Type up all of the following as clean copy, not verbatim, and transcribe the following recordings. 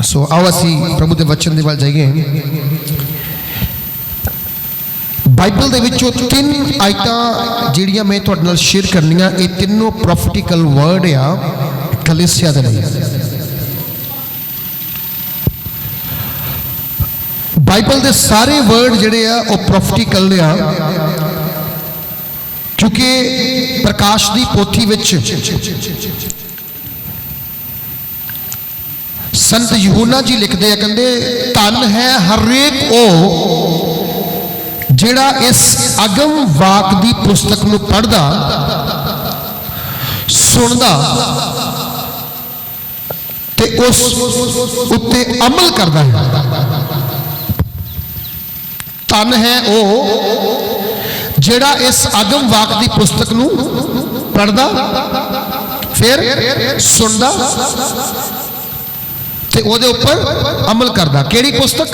सो आओ असी प्रभु के वचन के वाल जाइए। बाइबल दे विचों तीन आयतां जिहड़ियां मैं तुहाडे नाल शेयर करनियां, ये तीनों प्रॉफिटिकल वर्ड आ कलीसिया दे लई। बाइबल दे सारे वर्ड जिहड़े आ वो प्रॉफिटिकल आ, क्योंकि प्रकाश दी पोथी विच संत यूहन्ना जी लिखते हैं, कहते धन है हरेक ओ जिहड़ा इस अगम वाक दी पुस्तक नूं पढ़दा सुनदा ते उस उत्ते अमल करदा है। धन है ओ जिहड़ा इस अगम वाक दी पुस्तक नूं पढ़दा फिर सुनदा ते ओदे ऊपर अमल करदा। केड़ी पुस्तक?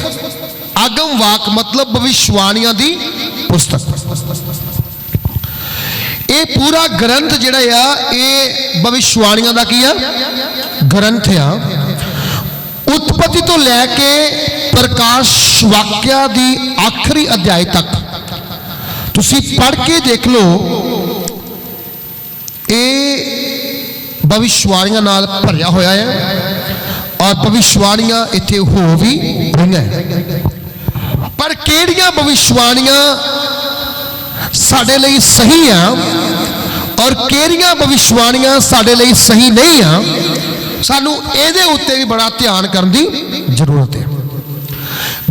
आगम वाक मतलब भविष्यवाणियां दी पुस्तक। ये पूरा ग्रंथ जिहड़ा आ ये भविष्यवाणियां दा की आ ग्रंथ आ। उत्पत्ति तो लैके प्रकाश वाक्या दी आखिरी अध्याय तक तुसी पढ़ के देख लो, ये भविष्यवाणियां नाल भरिया होया है और भविष्यवाणियां इत्थे हो भी रही हैं। पर केड़ियां भविष्यवाणियां साडे लई सही आ और केड़ियां भविष्यवाणियां साडे लई सही नहीं आ, सानू इहदे उत्ते भी बड़ा ध्यान करन दी जरूरत है।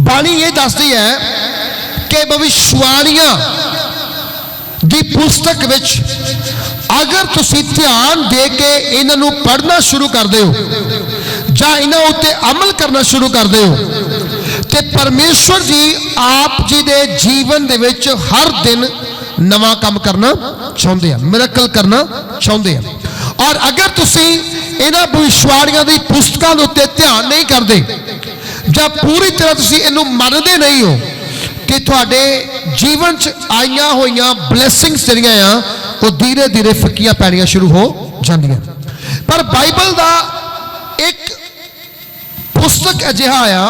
बाणी ये दसदी है कि भविष्यवाणियां दी पुस्तक विच अगर तुसी ध्यान दे के इन्हां पढ़ना शुरू कर दे जां इन्हां उत्ते अमल करना शुरू कर दे ते परमेश्वर जी आप जी दे जीवन दे विच हर दिन नवा काम करना चाहते हैं, मिरेकल करना चाहते हैं। और अगर तुसी इन्हां भविष्यवाणियां दी पुस्तकां दे उत्ते ध्यान नहीं करते जां पूरी तरह तुसी इहनूं मनदे नहीं हो कि तुहाडे जीवन च आईयां होईयां ब्लैसिंग्स जिहड़ियां आ वो धीरे धीरे फिक्कियां पैणियां शुरू हो जांदियां। पर बाइबल दा एक पुस्तक अजिहा आ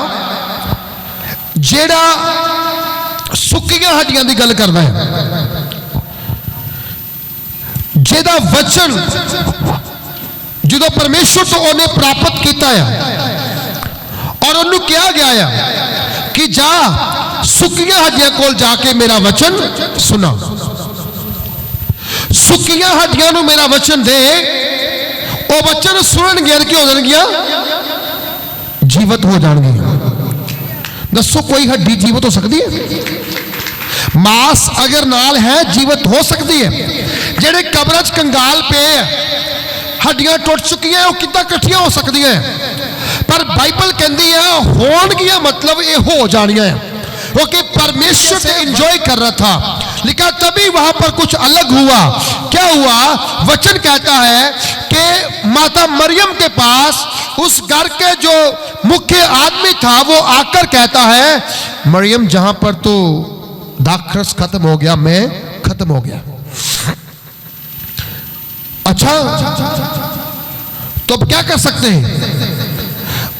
जिहड़ा सुक्कियां हड्डियां दी गल करदा है, जिहदा वचन जो परमेश्वर तो उन्हें प्राप्त किया और उन्होंने कहा गया है कि जा सुक्कियां हड्डियां कोल जाके मेरा वचन सुना। सुक्कियां हड्डियां नूं मेरा वचन दे, वो वचन सुनणगियां कि हो जाणगियां जीवित हो जाणगियां। दसो कोई हड्डी जीवित हो सकती है? मांस अगर नाल है जीवित हो सकती है। जेड़े कब्रां च कंगाल पे हड्डियां टुट चुकी हैं वो किद्दां इकट्ठियां हो सकती हैं? पर बाइबल कहती है होणगियां मतलब ये हो जानियां है, क्योंकि परमेश्वर से एंजॉय कर रहा था। लिखा तभी वहां पर कुछ अलग हुआ। क्या हुआ? वचन कहता है कि माता मरियम के पास उस घर के जो मुख्य आदमी था वो आकर कहता है, मरियम जहां पर तो दाखरस खत्म हो गया, मैं खत्म हो गया। अच्छा तो अब क्या कर सकते हैं?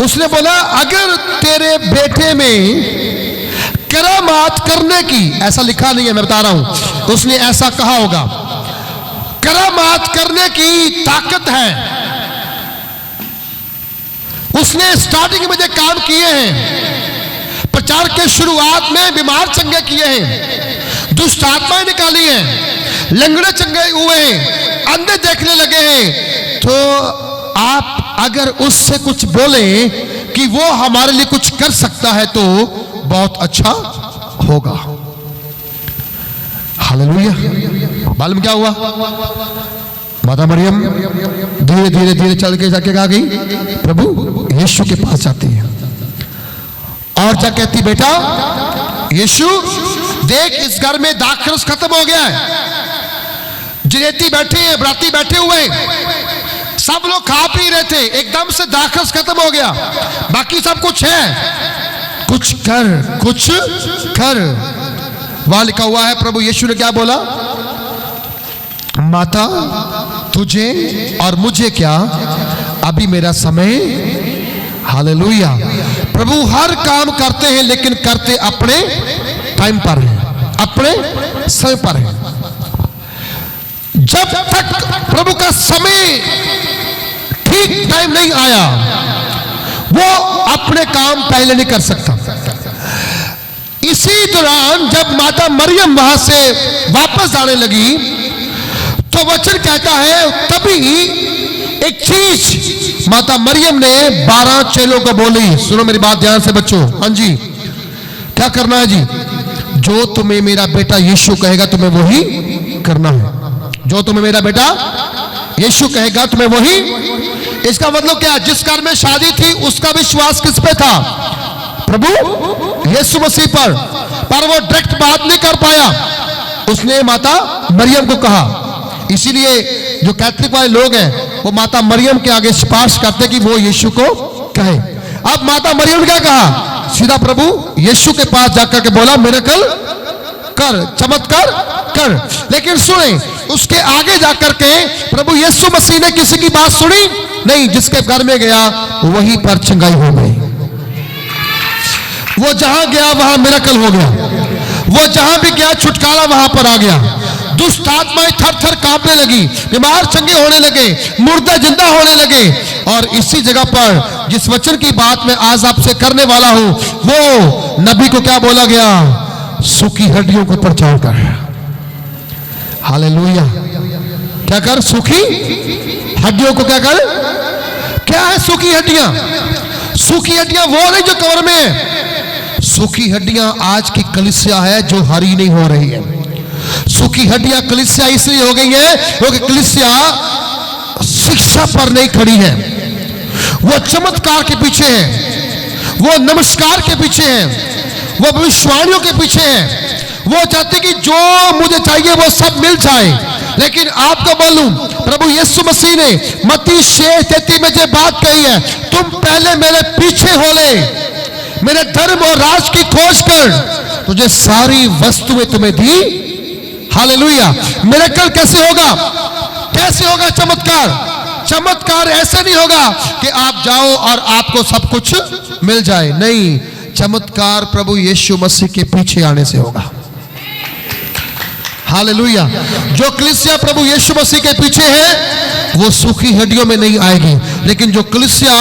उसने बोला अगर तेरे बेटे में करामात करने की, ऐसा लिखा नहीं है मैं बता रहा हूं, तो उसने ऐसा कहा होगा, करामात करने की ताकत है। उसने स्टार्टिंग में जो काम किए हैं, प्रचार के शुरुआत में बीमार चंगे किए हैं, दुष्ट आत्माएं निकाली हैं, लंगड़े चंगे हुए हैं, अंधे देखने लगे हैं। तो आप अगर उससे कुछ बोले कि वो हमारे लिए कुछ कर सकता है तो बहुत अच्छा होगा। हालेलुया। मालूम क्या हुआ? माता मरियम धीरे धीरे धीरे चल के जाके आ गई, प्रभु यीशु के पास जाती है और क्या कहती, बेटा यीशु देख इस घर में दाखरस खत्म हो गया है, जनेती बैठे हैं, बराती बैठे हुए हैं, सब लोग खा पी रहे थे, एकदम से दाखरस खत्म हो गया, बाकी सब कुछ है, कुछ कर, कुछ कर। वहां लिखा हुआ है प्रभु यीशु ने क्या बोला? माता तुझे और मुझे क्या, अभी मेरा समय हालेलुया। प्रभु हर काम करते हैं, लेकिन करते अपने टाइम पर हैं, अपने समय पर हैं। जब तक प्रभु का समय ठीक टाइम नहीं आया, वो अपने काम पहले नहीं कर सकता। इसी दौरान जब माता मरियम वहां से वापस आने लगी, तो वचन कहता है तभी एक चीज माता मरियम ने 12 चेलों को बोली। सुनो मेरी बात ध्यान से बच्चों। हाँ जी, क्या करना है जी? जो तुम्हें मेरा बेटा यीशु कहेगा तुम्हें वही करना है। जो तुम्हें मेरा बेटा यीशु कहेगा तुम्हें वही। इसका मतलब क्या? जिस घर में शादी थी उसका विश्वास किस पे था? प्रभु यीशु मसीह पर वो डायरेक्ट बात नहीं कर पाया। उसने माता मरियम को कहा। इसीलिए जो कैथलिक वाले लोग हैं वो माता मरियम के आगे सिफारिश करते कि वो यीशु को कहे। अब माता मरियम ने क्या कहा? सीधा प्रभु यीशु के पास जाकर के बोला मिरेकल कर, चमत्कार कर। लेकिन सुने, उसके आगे जाकर के प्रभु यीशु मसीह ने किसी की बात सुनी नहीं। जिसके घर में गया वहीं पर चंगाई हो गई। वो जहां गया वहां मिरेकल हो गया। वो जहां भी गया छुटकारा वहां पर आ गया। दुष्ट आत्माएं थर थर कांपने लगी, बीमार चंगे होने लगे, मुर्दा जिंदा होने लगे। और इसी जगह पर जिस वचन की बात मैं आज आपसे करने वाला हूं, वो नबी को क्या बोला गया? सूखी हड्डियों को प्रचार कर। हालेलुया। क्या कर? सूखी हड्डियों को क्या कर? क्या है सूखी हड्डियां? सूखी हड्डियां वो नहीं जो कवर में है। सूखी हड्डियां आज की कलीसिया है जो हरी नहीं हो रही है। सूखी हड्डियां कलीसिया इसलिए हो गई है क्योंकि कलीसिया शिक्षा पर नहीं खड़ी है। वो चमत्कार के पीछे है, वो नमस्कार के पीछे है, वो भविष्यवाणियों के पीछे है। वो चाहते कि जो मुझे चाहिए वो सब मिल जाए। लेकिन आपको मालूम, प्रभु यीशु मसीह ने मत्ती 6:33 में जो बात कही है, तुम पहले मेरे पीछे हो ले, मेरे धर्म और राज की खोज कर, तुझे सारी वस्तुएं तुम्हें दी। हालेलुया। मिरेकल कैसे होगा? कैसे होगा चमत्कार? चमत्कार ऐसे नहीं होगा कि आप जाओ और आपको सब कुछ मिल जाए। नहीं, चमत्कार प्रभु यीशु मसीह के पीछे आने से होगा। हालेलुया। जो कलीसिया प्रभु यीशु मसीह के पीछे है वो सूखी हड्डियों में नहीं आएगी। लेकिन जो कलीसिया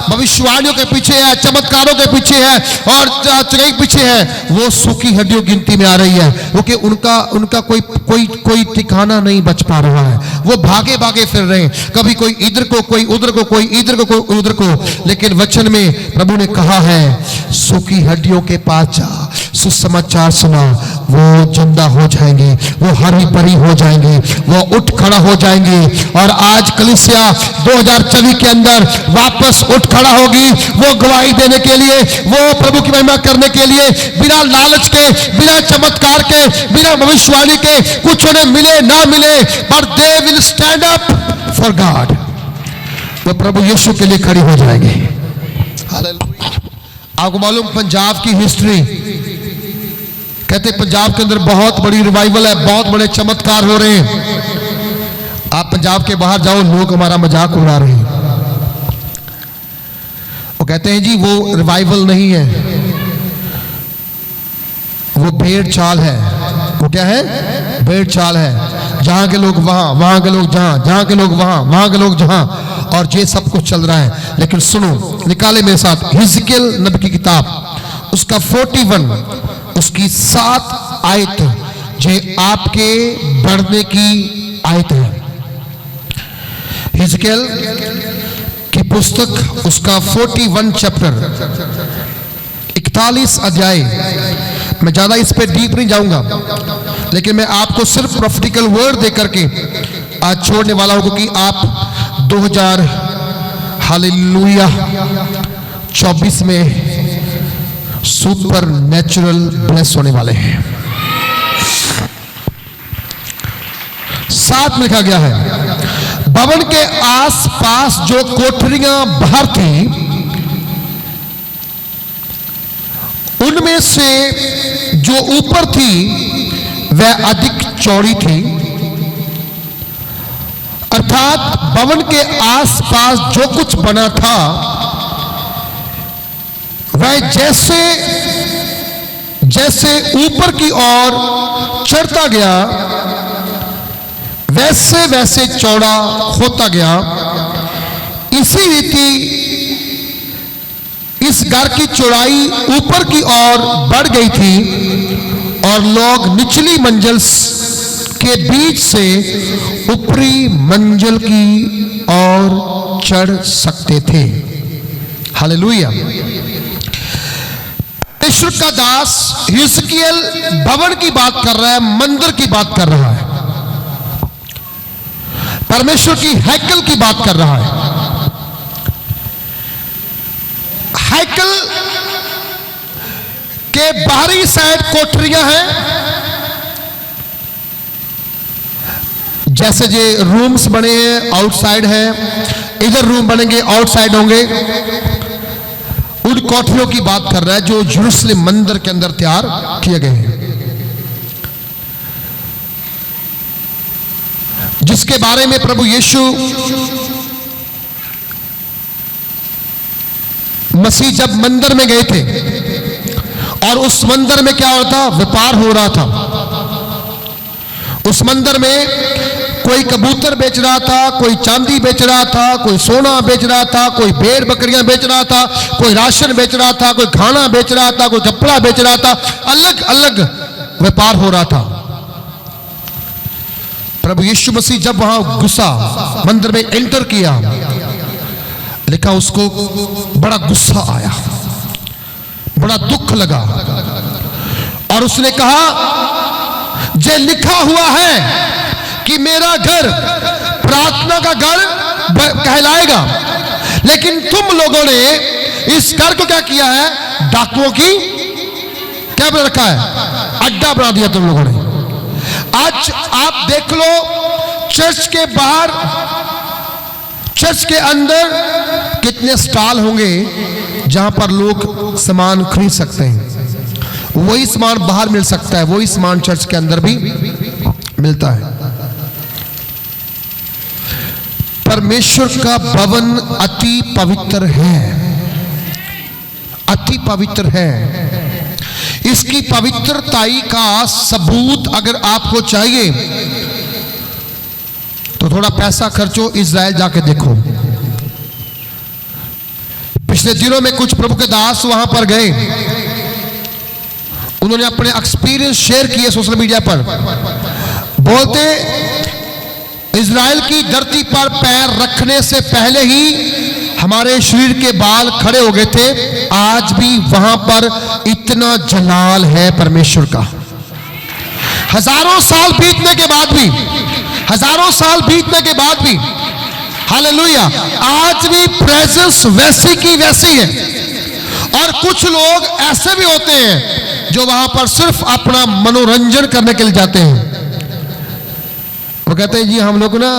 भविष्यवाणियों के पीछे है, चमत्कारों के पीछे है और चंगाई पीछे है, वो सूखी हड्डियों गिनती में आ रही है। क्योंकि उनका कोई ठिकाना नहीं बच पा रहा है। वो भागे भागे फिर रहे हैं, कभी कोई इधर को, कोई उधर को, कोई इधर को, कोई उधर को। लेकिन वचन में प्रभु ने कहा है सूखी हड्डियों के पास जा, सुसमाचार सुना, वो जिंदा हो जाएंगे, वो हरी भरी हो जाएंगे, वो उठ खड़ा हो जाएंगे। और आज कलीसिया 2024 के अंदर वापस उठ खड़ा होगी, वो गवाही देने के लिए, वो प्रभु की महिमा करने के लिए, बिना लालच के, बिना चमत्कार के, बिना भविष्यवाणी के, कुछ उन्हें मिले ना मिले, पर they will stand up for God. वो प्रभु यीशु के लिए खड़ी हो जाएंगे। हालेलुया। आपको मालूम पंजाब की हिस्ट्री कहते पंजाब के अंदर बहुत बड़ी रिवाइवल है, बहुत बड़े चमत्कार हो रहे हैं। आप पंजाब के बाहर जाओ, लोग हमारा मजाक उड़ा रहे हैं। वो कहते हैं जी वो रिवाइवल नहीं है, वो भेड़ चाल है। वो क्या है? भेड़ चाल है। जहां के लोग वहां, वहां के लोग जहां, जहां के लोग वहां, वहां के लोग जहां, और ये सब कुछ चल रहा है। लेकिन सुनो, निकाले मेरे साथ हिजकिय्याह नबी की किताब, उसका 41, उसकी 7 आयत जे आपके बढ़ने की आयत है। हिजकिय्याह की पुस्तक, उसका 41 चैप्टर, 41 अध्याय। मैं ज्यादा इस पे डीप नहीं जाऊंगा, लेकिन मैं आपको सिर्फ प्रॉफिटिकल वर्ड देकर के आज छोड़ने वाला हूं, क्योंकि आप 2000 हालेलुया 24 में सुपर नेचुरल ब्लेस होने वाले हैं। 7 में लिखा गया है, भवन के आसपास जो कोठरियां बाहर थी, उनमें से जो ऊपर थी वह अधिक चौड़ी थी। अर्थात भवन के आसपास जो कुछ बना था वह जैसे जैसे ऊपर की ओर चढ़ता गया वैसे वैसे चौड़ा होता गया। इसी रीति इस घर की चौड़ाई ऊपर की ओर बढ़ गई थी और लोग निचली मंजिल के बीच से ऊपरी मंजिल की ओर चढ़ सकते थे। हालेलुया। ईश्वर का दास हिजकिय्याह भवन की बात कर रहा है, मंदिर की बात कर रहा है, परमेश्वर की हैकल की बात कर रहा है। हैकल के बाहरी साइड कोठरियां हैं, जैसे जे रूम्स बने हैं आउटसाइड है, इधर रूम बनेंगे आउटसाइड होंगे। उन कोठरियों की बात कर रहा है जो यरूशलेम मंदिर के अंदर तैयार किए गए हैं, जिसके बारे में प्रभु यीशु मसीह जब मंदिर में गए थे और उस मंदिर में क्या हो रहा था, व्यापार हो रहा था। उस मंदिर में कोई कबूतर बेच रहा था, कोई चांदी बेच रहा था, कोई सोना बेच रहा था, कोई भेड़ बकरियां बेच रहा था, कोई राशन बेच रहा था, कोई खाना बेच रहा था, कोई कपड़ा बेच रहा था। अलग अलग व्यापार हो रहा था। प्रभु यीशु मसीह जब वहां घुसा, मंदिर में एंटर किया, लिखा उसको बड़ा गुस्सा आया, बड़ा दुख लगा और उसने कहा, जे लिखा हुआ है कि मेरा घर प्रार्थना का घर कहलाएगा, लेकिन तुम लोगों ने इस घर को क्या किया है, डाकुओं की क्या बना रखा है, अड्डा बना दिया तुम लोगों ने। आज आप देख लो, चर्च के बाहर, चर्च के अंदर कितने स्टॉल होंगे जहां पर लोग सामान खरीद सकते हैं। वही सामान बाहर मिल सकता है, वही सामान चर्च के अंदर भी मिलता है। परमेश्वर का भवन अति पवित्र है, अति पवित्र है। इसकी पवित्रताई का सबूत अगर आपको चाहिए तो थोड़ा पैसा खर्चो, इज़राइल जाके देखो। पिछले दिनों में कुछ प्रभु के दास वहां पर गए, उन्होंने अपने एक्सपीरियंस शेयर किए सोशल मीडिया पर। बोलते इज़राइल की धरती पर पैर रखने से पहले ही हमारे शरीर के बाल खड़े हो गए थे। आज भी वहां पर इतना जलाल है परमेश्वर का, हजारों साल बीतने के बाद भी, हजारों साल बीतने के बाद भी, हालेलुया, आज भी प्रेजेंस वैसी की वैसी है। और कुछ लोग ऐसे भी होते हैं जो वहां पर सिर्फ अपना मनोरंजन करने के लिए जाते हैं। वो कहते हैं जी हम लोग ना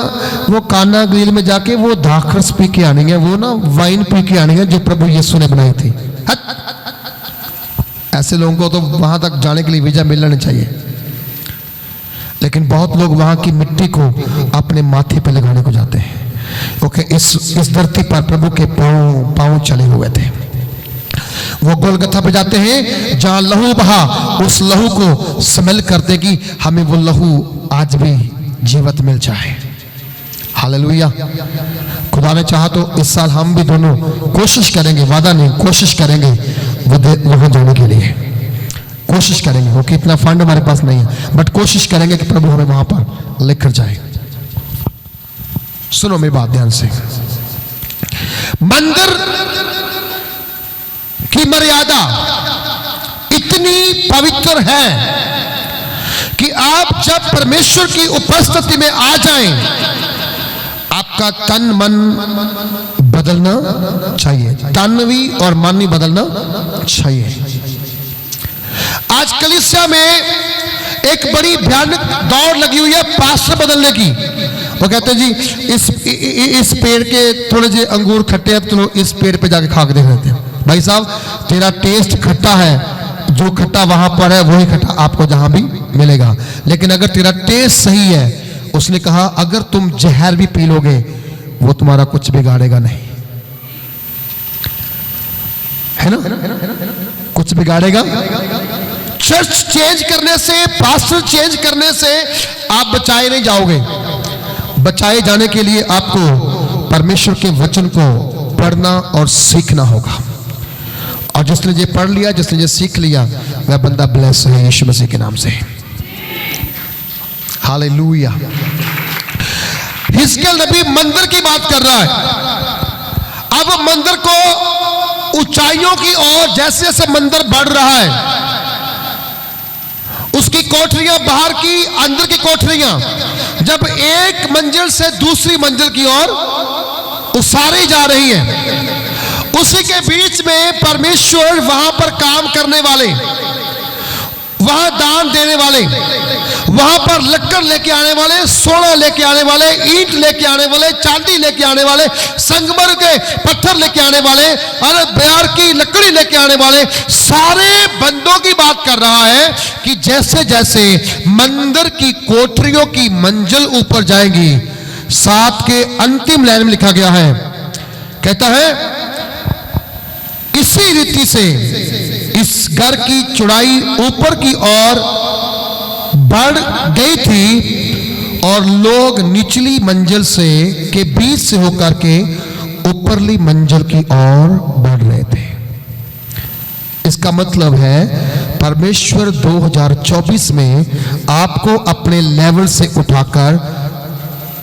वो काना ग्रिल में जाके वो दाखरस पी के आनेंगे, वो ना वाइन पी के आनेंगे जो प्रभु यीशु ने बनाई थी। ऐसे लोगों को तो वहां तक जाने के लिए वीजा मिलना नहीं चाहिए, लेकिन बहुत लोग वहां की मिट्टी को अपने माथे पे लगाने को जाते हैं। ओके, इस धरती पर प्रभु के पांव चले हुए थे। वो गोलगथा पे जाते हैं जहां लहू बहा, उस लहू को स्मेल करते कि हमें वो लहू आज भी जीवित मिल जाए। हालेलुया। खुदा ने चाहा तो इस साल हम भी दोनों कोशिश करेंगे, वादा नहीं, कोशिश करेंगे वहां जाने के लिए, कोशिश करेंगे। वो कितना फंड हमारे पास नहीं है, बट कोशिश करेंगे कि प्रभु हमें वहां पर लेकर जाए। सुनो मेरी बात ध्यान से, मंदिर की मर्यादा इतनी पवित्र है कि आप जब परमेश्वर की उपस्थिति में आ जाएं, आपका तन मन बदलना चाहिए, तन भी और मन भी बदलना चाहिए। आज कलीसिया में एक बड़ी भयानक दौड़ लगी हुई है पास्टर बदलने की। वो कहते हैं जी इस पेड़ के थोड़े से अंगूर खट्टे हैं, चलो इस पेड़ पे जाके खा के देख लेते हैं। भाई साहब, तेरा टेस्ट खट्टा है, जो खट्टा वहां पर है वही खट्टा आपको जहां भी मिलेगा। लेकिन अगर तेरा टेस्ट सही है, उसने कहा अगर तुम जहर भी पी लोगे वो तुम्हारा कुछ बिगाड़ेगा नहीं। है ना? कुछ बिगाड़ेगा? चर्च चेंज करने से, पास्टर चेंज करने से आप बचाए नहीं जाओगे। बचाए जाने के लिए आपको परमेश्वर के वचन को पढ़ना और सीखना होगा। और जिसने ये पढ़ लिया, जिसने ये सीख लिया, वह बंदा ब्लेस है यीशु मसीह के नाम से। हालेलुया। हिजकिय्याह नबी मंदिर की बात कर रहा है। अब मंदिर को ऊंचाइयों की ओर जैसे जैसे मंदिर बढ़ रहा है, उसकी कोठरियां, बाहर की अंदर की कोठरियां जब एक मंजिल से दूसरी मंजिल की ओर उसारी जा रही है, उसी के बीच में परमेश्वर वहां पर काम करने वाले, वहां दान देने वाले, वहां पर लक्कड़ लेके आने वाले, सोना लेके आने वाले, ईंट लेके आने वाले, चांदी लेके आने वाले, संगमर के पत्थर लेके आने वाले, और बेर की लकड़ी लेके आने वाले सारे बंदों की बात कर रहा है कि जैसे जैसे मंदिर की कोठरियों की मंजिल ऊपर जाएगी, 7 के अंतिम लाइन में लिखा गया है, कहता है इसी रीति से इस घर की चौड़ाई ऊपर की ओर बढ़ गई थी और लोग निचली मंजिल से के बीच से होकर के ऊपरली मंजिल की ओर बढ़ रहे थे। इसका मतलब है परमेश्वर 2024 में आपको अपने लेवल से उठाकर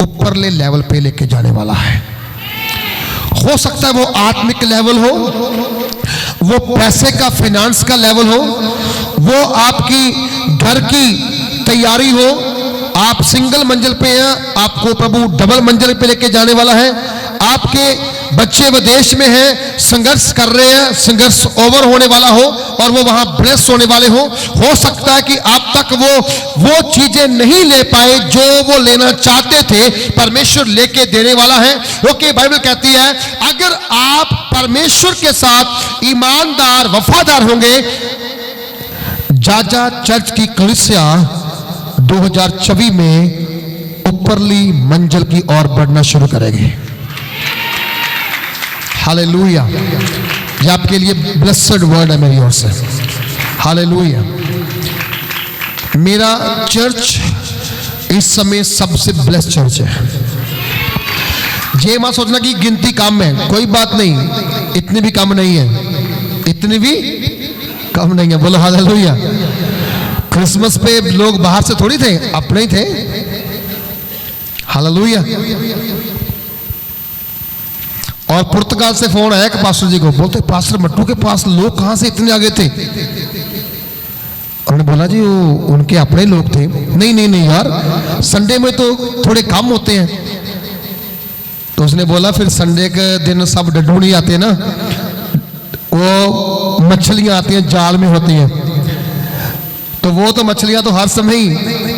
ऊपरले लेवल पे लेके जाने वाला है। हो सकता है वो आत्मिक लेवल हो, वो पैसे का, फाइनेंस का लेवल हो, वो आपकी घर की तैयारी हो। आप सिंगल मंजिल पे हैं, आपको प्रभु डबल मंजिल पे लेके जाने वाला है। आपके बच्चे विदेश में हैं, संघर्ष कर रहे हैं, संघर्ष ओवर होने वाला हो और वो वहां ब्लेस होने वाले हो सकता है कि आप तक वो चीजें नहीं ले पाए जो वो लेना चाहते थे, परमेश्वर लेके देने वाला है। क्योंकि बाइबल कहती है अगर आप परमेश्वर के साथ ईमानदार, वफादार होंगे, जाजा चर्च की कलीसिया 2024 में ऊपरली मंजिल की ओर बढ़ना शुरू करेगी। हालेलुया। ये आपके लिए ब्लेस्ड वर्ड है मेरी ओर से। हालेलुया। मेरा चर्च इस समय सबसे ब्लेस्ड चर्च है। ये मत सोचना कि गिनती कम है, कोई बात नहीं, इतनी भी कम नहीं है, इतनी भी कम नहीं है। बोलो हालेलुया। क्रिसमस पे लोग बाहर से थोड़ी थे, अपने ही थे। हालेलुया। और पुर्तगाल से फोन आया कि पास्टर जी को, बोलते पास्टर मट्टू के पास लोग कहां से इतने आगे थे? उन्होंने बोला जी वो उनके अपने लोग थे। नहीं यार, संडे में तो थोड़े कम होते हैं। तो उसने बोला फिर संडे के दिन सब डड्डू नहीं आते ना, वो मछलियां आती हैं, जाल में होती हैं। तो वो तो मछलियां तो हर समय ही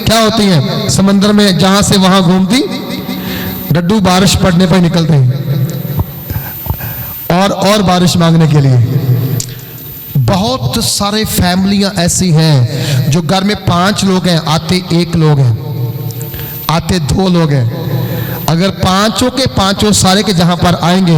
क्या होती हैं, समंदर में जहां से वहां घूमती, डड्डू बारिश पड़ने पर निकलते हैं और बारिश मांगने के लिए। बहुत सारे फैमिलियां ऐसी हैं जो घर में 5 लोग हैं, आते 1 लोग हैं, आते 2 लोग हैं। अगर 5 के 5 सारे के जहां पर आएंगे